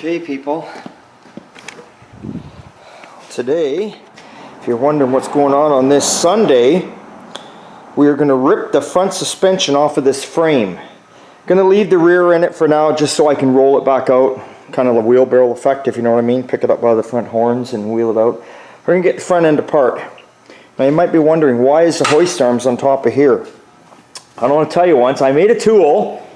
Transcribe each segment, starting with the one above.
Okay, people, today, if you're wondering what's going on this Sunday, we are going to rip the front suspension off of this frame. Going to leave the rear in it for now just so I can roll it back out, kind of the wheelbarrow effect, if you know what I mean. Pick it up by the front horns and wheel it out. We're going to get the front end apart. Now you might be wondering, why is the hoist arms on top of here? I don't want to tell you once, I made a tool.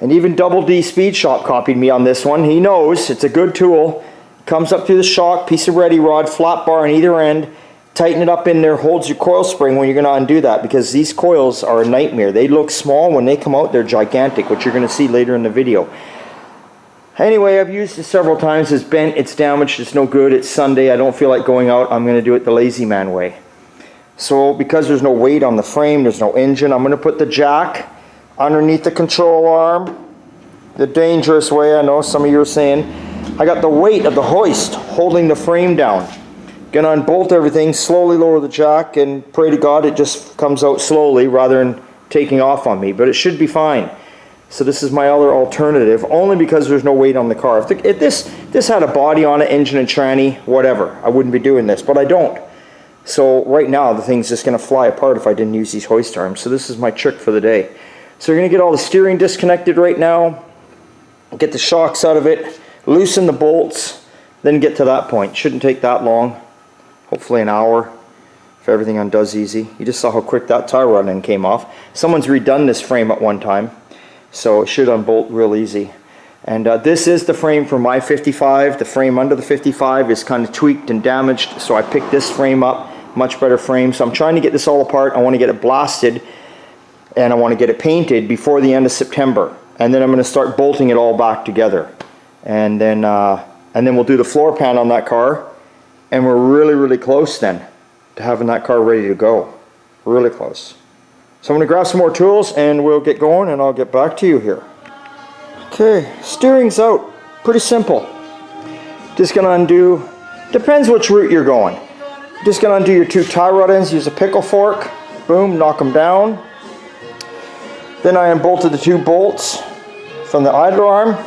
And even Double D Speed Shop copied me on this one. He knows it's a good tool. Comes up through the shock, piece of ready rod, flat bar on either end. Tighten it up in there, holds your coil spring when you're going to undo that, because these coils are a nightmare. They look small. When they come out, they're gigantic, which you're going to see later in the video. Anyway, I've used it several times. It's bent, it's damaged, it's no good. It's Sunday. I don't feel like going out. I'm going to do it the lazy man way. So because there's no weight on the frame, there's no engine, I'm going to put the jack underneath the control arm, the dangerous way. I know some of you are saying. I got the weight of the hoist holding the frame down. Gonna unbolt everything, slowly lower the jack, and pray to God it just comes out slowly rather than taking off on me, but it should be fine. So this is my other alternative, only because there's no weight on the car. If this had a body on it, engine and tranny, whatever, I wouldn't be doing this, but I don't. So right now the thing's just gonna fly apart if I didn't use these hoist arms. So this is my trick for the day. So we're going to get all the steering disconnected right now, get the shocks out of it, loosen the bolts, then get to that point. Shouldn't take that long, hopefully an hour if everything undoes easy. You just saw how quick that tie rod end came off. Someone's redone this frame at one time, so it should unbolt real easy. And this is the frame for my 55. The frame under the 55 is kind of tweaked and damaged, so I picked this frame up, much better frame. So I'm trying to get this all apart. I want to get it blasted. And I want to get it painted before the end of September, and then I'm going to start bolting it all back together, and then we'll do the floor pan on that car, and we're really close then to having that car ready to go. Really close. So I'm going to grab some more tools and we'll get going, and I'll get back to you here. Okay, steering's out. Pretty simple. Just going to undo, depends which route you're going. Just going to undo your two tie rod ends, use a pickle fork, boom, knock them down. Then I unbolted the 2 bolts from the idler arm,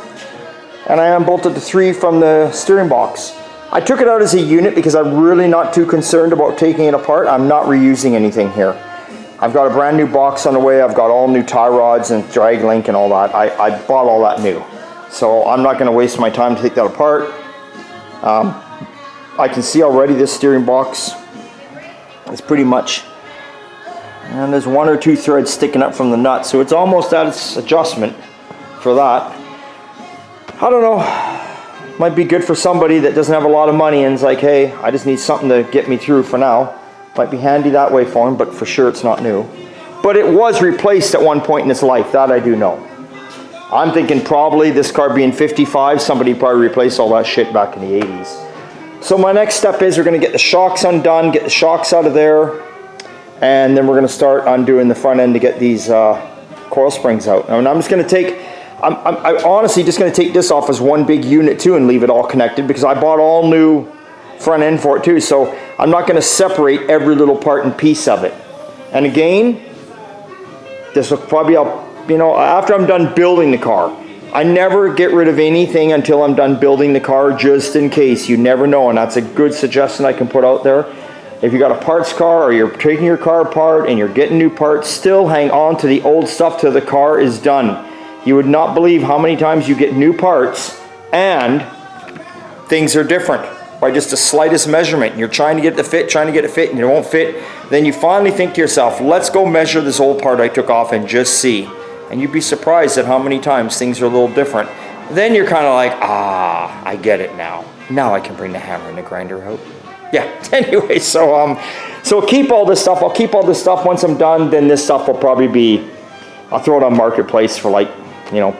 and I unbolted the 3 from the steering box. I took it out as a unit because I'm really not too concerned about taking it apart. I'm not reusing anything here. I've got a brand new box on the way. I've got all new tie rods and drag link and all that. I bought all that new. So I'm not going to waste my time to take that apart. I can see already this steering box is pretty much, and there's 1 or 2 threads sticking up from the nut, so it's almost at its adjustment for that. I don't know, might be good for somebody that doesn't have a lot of money and is like, hey, I just need something to get me through for now. Might be handy that way for him, but for sure it's not new. But it was replaced at one point in its life, that I do know. I'm thinking probably this car being 55, somebody probably replaced all that shit back in the 80s. So my next step is we're going to get the shocks undone, get the shocks out of there, and then we're going to start undoing the front end to get these coil springs out. And I'm just going to take, I'm honestly just going to take this off as one big unit too and leave it all connected, because I bought all new front end for it too. So I'm not going to separate every little part and piece of it. And again, this will probably, after I'm done building the car. I never get rid of anything until I'm done building the car, just in case. You never know, and that's a good suggestion I can put out there. If you got a parts car or you're taking your car apart and you're getting new parts, still hang on to the old stuff till the car is done. You would not believe how many times you get new parts and things are different by just the slightest measurement. You're trying to get it to fit, and it won't fit. Then you finally think to yourself, let's go measure this old part I took off and just see. And you'd be surprised at how many times things are a little different. Then you're kind of like, I get it now. Now I can bring the hammer and the grinder out. Yeah, anyway, so keep all this stuff. I'll keep all this stuff once I'm done. Then this stuff will probably be, I'll throw it on Marketplace for like,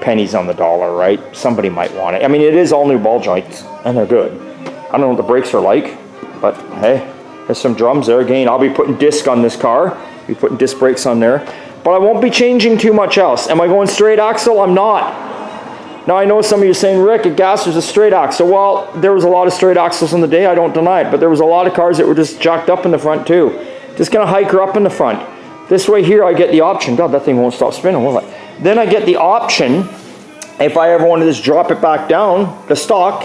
pennies on the dollar, right? Somebody might want it. I mean, it is all new ball joints, and they're good. I don't know what the brakes are like, but hey, there's some drums there. Again, I'll be putting disc on this car. Be putting disc brakes on there. but I won't be changing too much else. Am I going straight axle? I'm not. Now I know some of you are saying, Rick, at gas there's a straight axle. Well, there was a lot of straight axles in the day, I don't deny it, but there was a lot of cars that were just jacked up in the front too. Just gonna hike her up in the front. This way here I get the option. God, that thing won't stop spinning, will it? Then I get the option, if I ever want to just drop it back down to stock,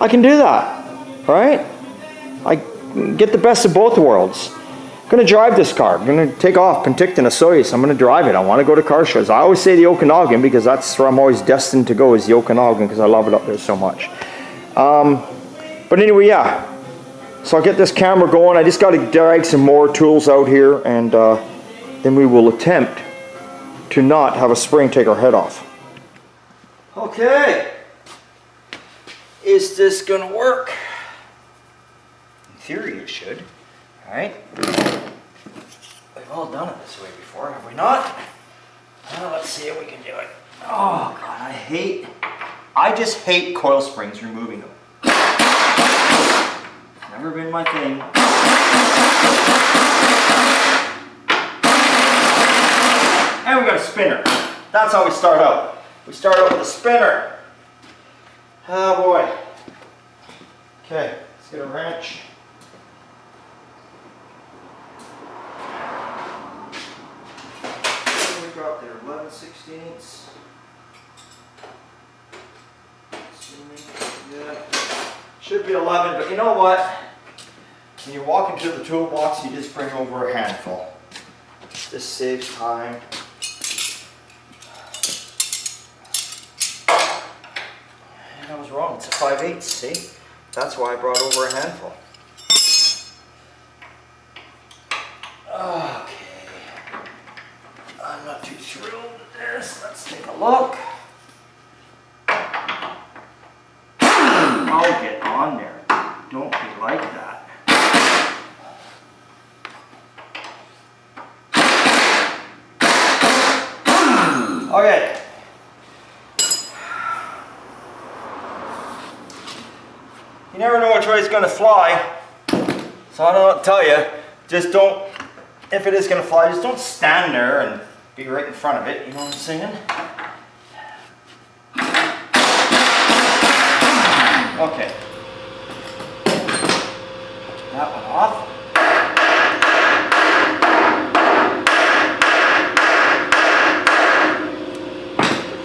I can do that, right? I get the best of both worlds. I'm going to drive this car. I'm going to take off Penticton to Soyuz. I'm going to drive it. I want to go to car shows. I always say the Okanagan because that's where I'm always destined to go, is the Okanagan, because I love it up there so much. But anyway, yeah. So I'll get this camera going. I just got to drag some more tools out here, and then we will attempt to not have a spring take our head off. Okay. Is this going to work? In theory it should. Alright. We've all done it this way before, have we not? Well, let's see if we can do it. Oh God, I just hate coil springs, removing them. Never been my thing. And we got a spinner. That's how we start out. We start out with a spinner. Oh boy. Okay, let's get a wrench. What do we got there? 11/16. Yeah. Should be 11, but you know what? When you walk into the toolbox, you just bring over a handful. This saves time. And I was wrong, it's a 5/8, see? That's why I brought over a handful. Okay. I'm not too thrilled with this. Let's take a look. Oh, get on there. Don't be like that. Okay. You never know which way it's going to fly. So I don't know what to tell you. Just don't, if it is going to fly, just don't stand there and be right in front of it. You know what I'm saying? Okay. That one off.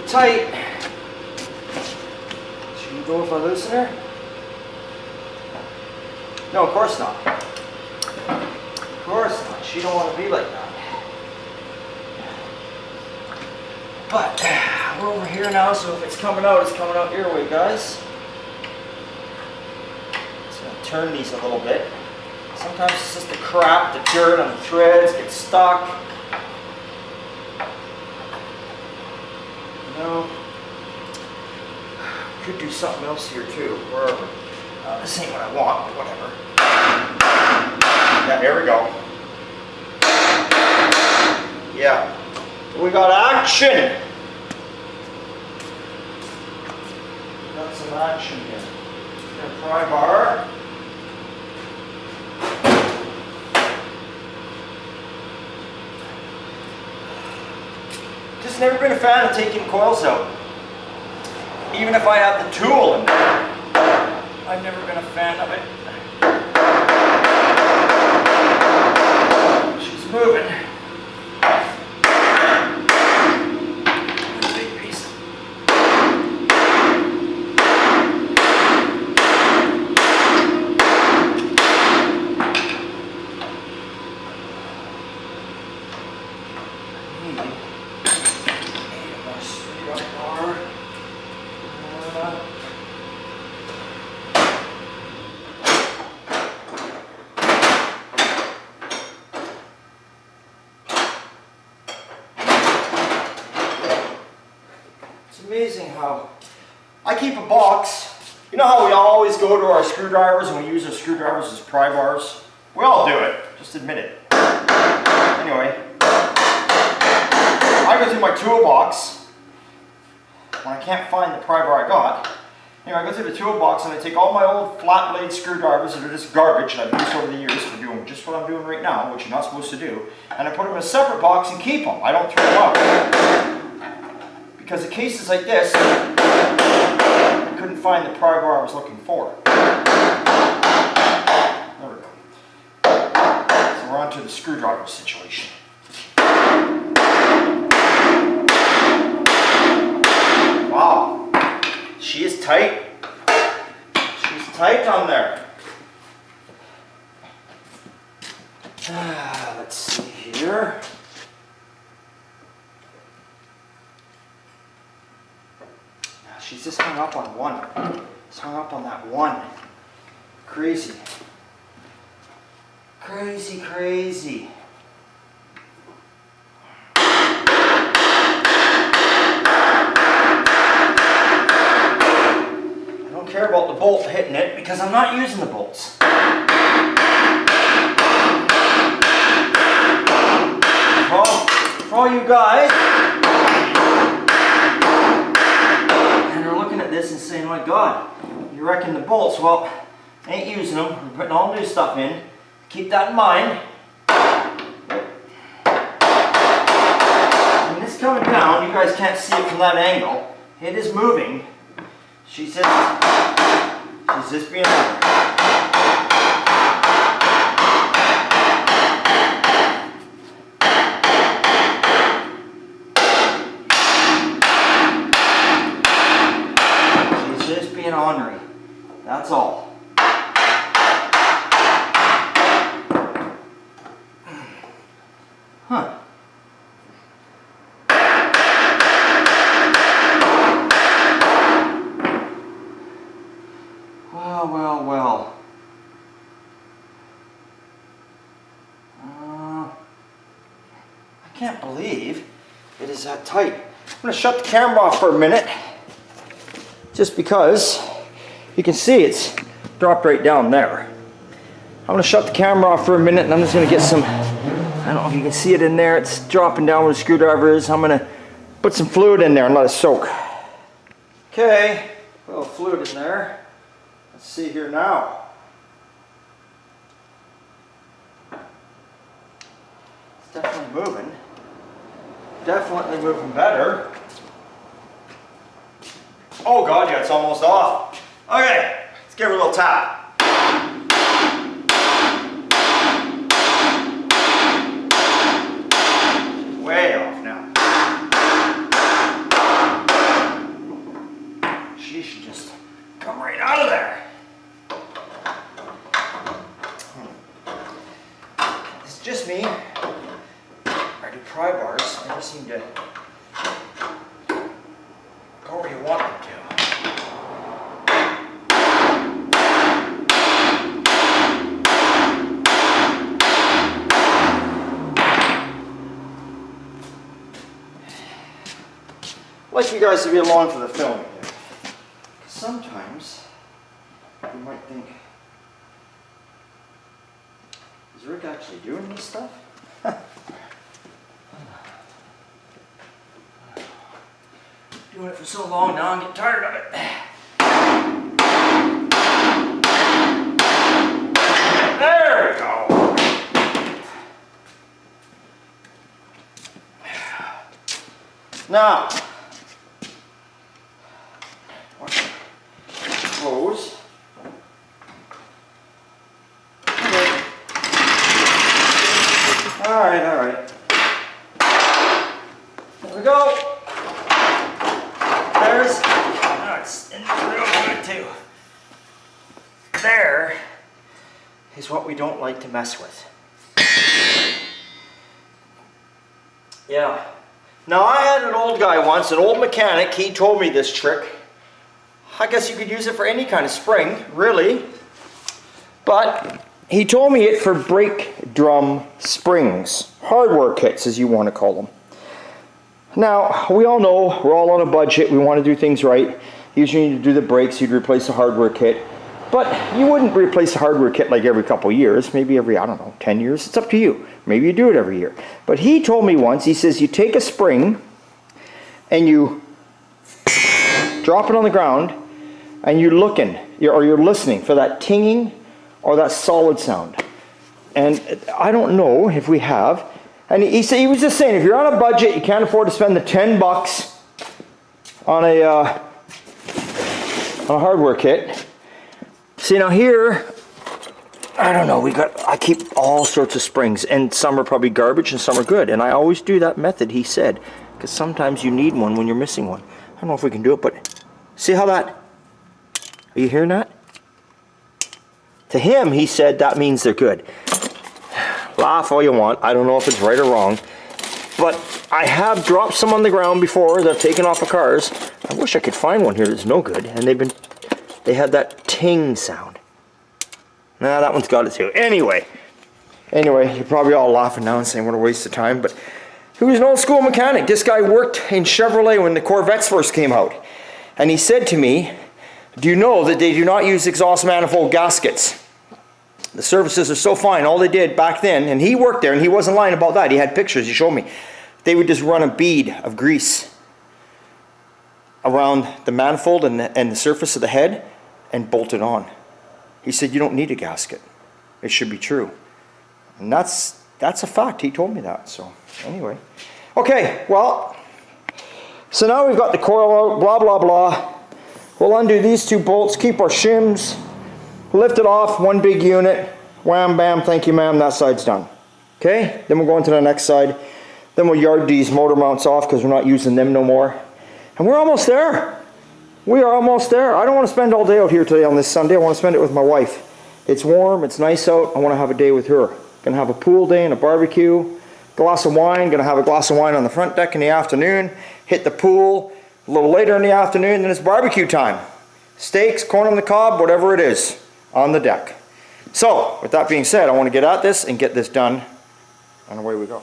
Tight. Should you go if I loosen her? No, of course not. Of course not. She don't want to be like that. But we're over here now, so if it's coming out your way, guys. Just gonna turn these a little bit. Sometimes it's just the crap, the dirt on the threads get stuck. You know, could do something else here too. Where are we? This ain't what I want, but whatever. Yeah, here we go. Yeah. We got action! Got some action here. Got a pry bar. Just never been a fan of taking coils out. Even if I have the tool in there. I've never been a fan of it. She's moving. Big piece. Amazing how I keep a box. You know how we always go to our screwdrivers and we use our screwdrivers as pry bars? We all do it, just admit it. Anyway, I go through my toolbox when I can't find the pry bar I got. Anyway, I go through the toolbox and I take all my old flat blade screwdrivers that are just garbage that I've used over the years for doing just just what I'm doing right now, which you're not supposed to do, and I put them in a separate box and keep them. I don't throw them out. Because in cases like this, I couldn't find the pry bar I was looking for. There we go. So we're on to the screwdriver situation. Wow, she is tight. She's tight on there. Let's see here. Now she's just hung up on one. She's hung up on that one. Crazy. Crazy, crazy. I don't care about the bolt hitting it because I'm not using the bolts. For all you guys and are looking at this and saying, my God, you're wrecking the bolts. Well, I ain't using them. We're putting all new stuff in. Keep that in mind. When it's coming down, you guys can't see it from that angle. It is moving. She's just being honest. Ornery. That's all. Huh. Well. I can't believe it is that tight. I'm going to shut the camera off for a minute. Just because you can see it's dropped right down there. I'm going to shut the camera off for a minute and I'm just going to get some, I don't know if you can see it in there, it's dropping down where the screwdriver is. I'm going to put some fluid in there and let it soak. Okay, a little fluid in there. Let's see here now. It's definitely moving. Definitely moving better. Oh God, yeah, it's almost off. Okay, let's give her a little tap. Way off now. She should just come right out of there. It's just me. I do pry bars. I never seem to go where you want them to. I'd like you guys to be along for the filming here. Sometimes you might think, is Rick actually doing this stuff? Doing it for so long now, I'm getting tired of it. There we go. Now, close. Okay. All right. There we go. There's, oh, it's in real good too. There is what we don't like to mess with. Yeah. Now I had an old guy once, an old mechanic, he told me this trick. I guess you could use it for any kind of spring, really. But he told me it for brake drum springs. Hardware kits, as you want to call them. Now, we all know we're all on a budget. We want to do things right. Usually you need to do the brakes, you'd replace the hardware kit. But you wouldn't replace the hardware kit like every couple of years. Maybe every, I don't know, 10 years. It's up to you. Maybe you do it every year. But he told me once, he says you take a spring and you drop it on the ground and you're looking, or you're listening for that tinging or that solid sound. And I don't know if we have. And he was just saying, if you're on a budget, you can't afford to spend the $10 on a hardware kit. See, now here, I don't know, I keep all sorts of springs, and some are probably garbage and some are good. And I always do that method, he said, because sometimes you need one when you're missing one. I don't know if we can do it, but see how that, are you hearing that? To him, he said that means they're good. Laugh all you want, I don't know if it's right or wrong, but I have dropped some on the ground before that I've taken off of cars. I wish I could find one here that's no good, and they had that ting sound. Nah, that one's got it too. Anyway, you're probably all laughing now and saying what a waste of time, but he was an old school mechanic. This guy worked in Chevrolet when the Corvettes first came out, and he said to me, do you know that they do not use exhaust manifold gaskets? The surfaces are so fine. All they did back then, and he worked there, and he wasn't lying about that. He had pictures, he showed me. They would just run a bead of grease around the manifold and the surface of the head and bolt it on. He said, you don't need a gasket. It should be true. And that's a fact. He told me that. So anyway. Okay, well, so now we've got the coil out, blah, blah, blah. We'll undo these two bolts, keep our shims. Lift it off, one big unit, wham, bam, thank you ma'am, that side's done. Okay, then we'll go into the next side. Then we'll yard these motor mounts off because we're not using them no more. And we're almost there. We are almost there. I don't want to spend all day out here today on this Sunday. I want to spend it with my wife. It's warm, it's nice out, I want to have a day with her. Gonna have a pool day and a barbecue, glass of wine, gonna have a glass of wine on the front deck in the afternoon, hit the pool a little later in the afternoon, then it's barbecue time. Steaks, corn on the cob, whatever it is. On the deck. So, with that being said, I want to get at this and get this done, and away we go.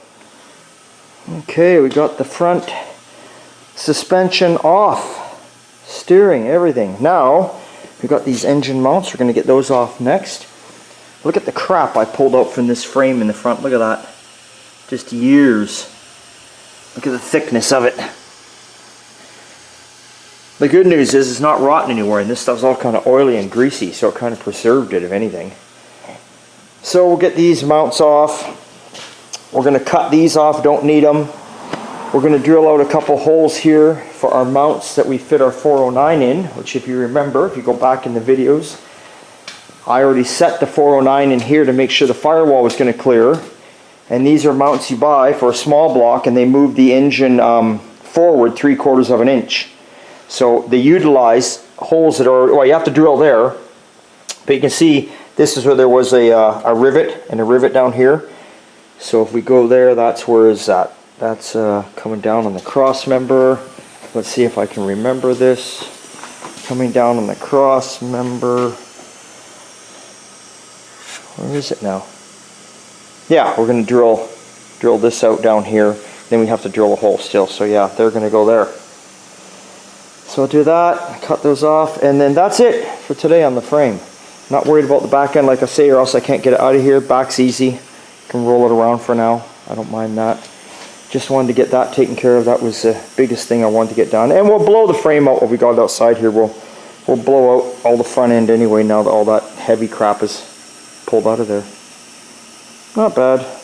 Okay, we got the front suspension off, steering, everything. Now, we got these engine mounts, we're going to get those off next. Look at the crap I pulled out from this frame in the front, look at that. Just years. Look at the thickness of it. The good news is it's not rotten anywhere, and this stuff's all kind of oily and greasy, so it kind of preserved it, if anything. So we'll get these mounts off. We're going to cut these off, don't need them. We're going to drill out a couple holes here for our mounts that we fit our 409 in, which if you remember, if you go back in the videos, I already set the 409 in here to make sure the firewall was going to clear. And these are mounts you buy for a small block, and they move the engine forward 3/4 of an inch. So they utilize holes that are, well, you have to drill there, but you can see this is where there was a rivet and a rivet down here. So if we go there, that's where is that? That's coming down on the cross member. Let's see if I can remember this. Coming down on the cross member. Where is it now? Yeah, we're going to drill this out down here. Then we have to drill a hole still. So yeah, they're going to go there. So I'll do that, cut those off, and then that's it for today on the frame. Not worried about the back end, like I say, or else I can't get it out of here. Back's easy. Can roll it around for now. I don't mind that. Just wanted to get that taken care of. That was the biggest thing I wanted to get done. And we'll blow the frame out when we got it outside here. We'll blow out all the front end anyway now that all that heavy crap is pulled out of there. Not bad.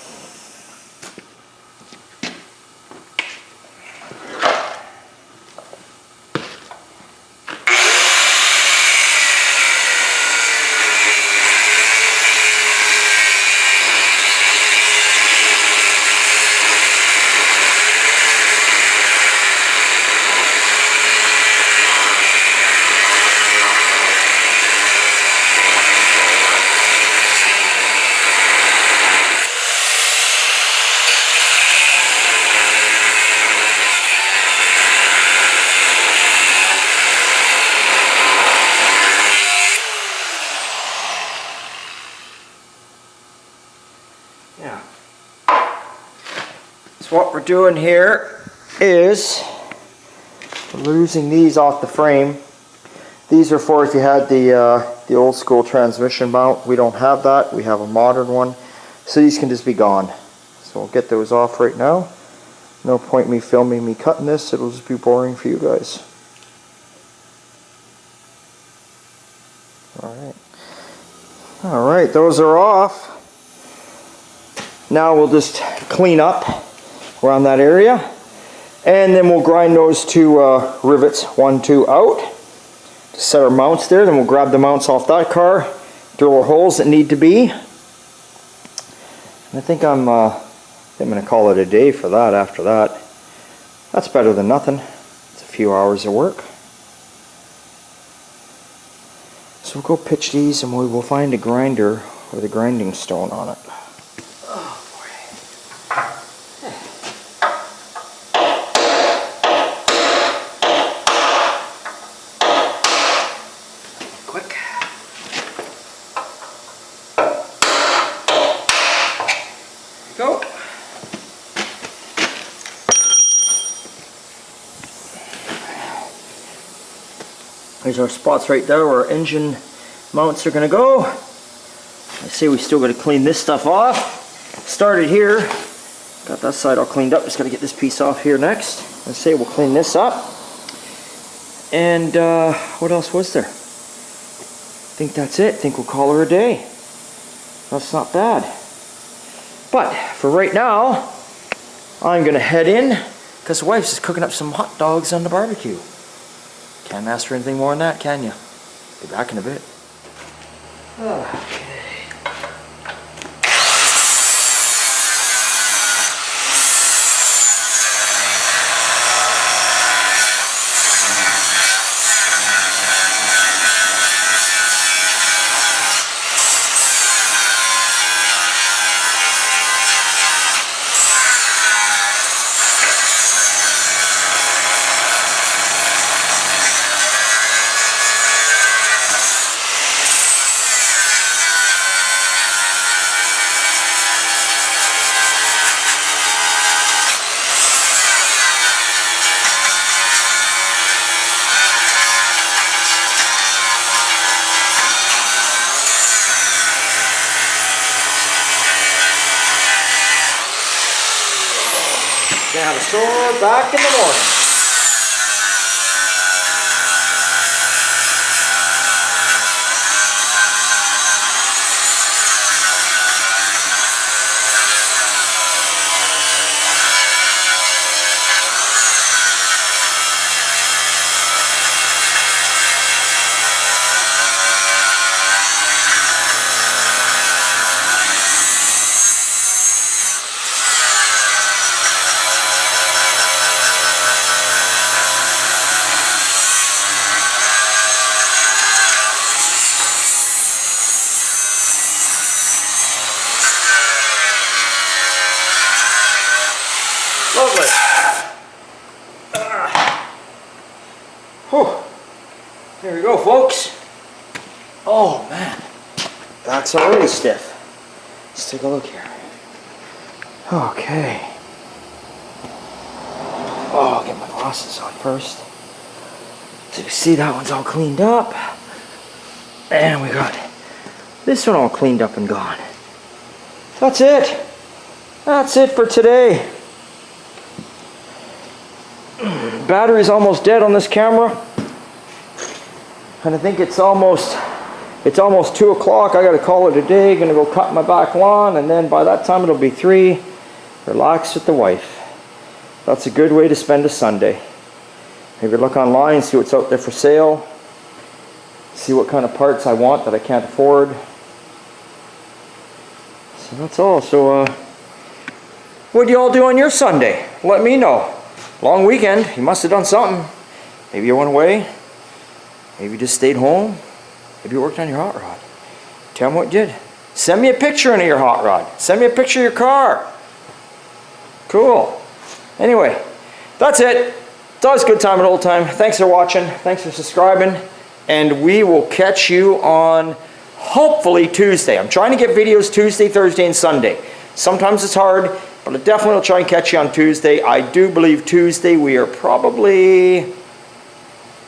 Yeah. So what we're doing here is we're losing these off the frame. These are for if you had the old school transmission mount. We don't have that. We have a modern one. So these can just be gone. So we'll get those off right now. No point me filming me cutting this. It'll just be boring for you guys. Alright. Alright, those are off. Now we'll just clean up around that area, and then we'll grind those two rivets, 1, 2 out, to set our mounts there. Then we'll grab the mounts off that car, drill our holes that need to be. And I think I'm going to call it a day for that after that. That's better than nothing. It's a few hours of work. So we'll go pitch these and we will find a grinder with a grinding stone on it. Oh boy. Quick. There we go. There's our spots right there where our engine mounts are going to go. I say we still got to clean this stuff off. Started here. Got that side all cleaned up. Just got to get this piece off here next. I say we'll clean this up. And what else was there? I think that's it. I think we'll call her a day. That's not bad. But for right now, I'm going to head in because the wife's just cooking up some hot dogs on the barbecue. Can't ask for anything more than that, can you? Be back in a bit. Okay. Gonna have a store back in the morning. Lovely. Whew. There we go, folks. Oh man, that's already stiff. Let's take a look here. Okay. Oh, I'll get my glasses on first. So you see that one's all cleaned up. And we got this one all cleaned up and gone. That's it. That's it for today. Battery's almost dead on this camera. And I think it's almost 2 o'clock. I gotta call it a day. Gonna go cut my back lawn, and then by that time it'll be 3. Relax with the wife. That's a good way to spend a Sunday. Maybe look online, see what's out there for sale. See what kind of parts I want that I can't afford. So that's all. So what do you all do on your Sunday? Let me know. Long weekend. You must have done something. Maybe you went away. Maybe you just stayed home. Maybe you worked on your hot rod. Tell me what you did. Send me a picture of your hot rod. Send me a picture of your car. Cool. Anyway, that's it. It's always a good time and old time. Thanks for watching. Thanks for subscribing. And we will catch you on hopefully Tuesday. I'm trying to get videos Tuesday, Thursday, and Sunday. Sometimes it's hard, but I definitely will try and catch you on Tuesday. I do believe Tuesday we are probably...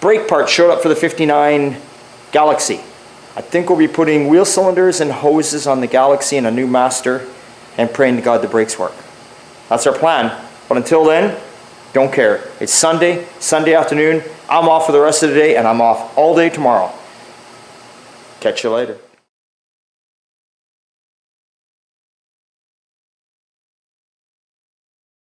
brake parts showed up for the 59 Galaxy. I think we'll be putting wheel cylinders and hoses on the Galaxy and a new master and praying to God the brakes work. That's our plan. But until then, don't care. It's Sunday afternoon. I'm off for the rest of the day, and I'm off all day tomorrow. Catch you later.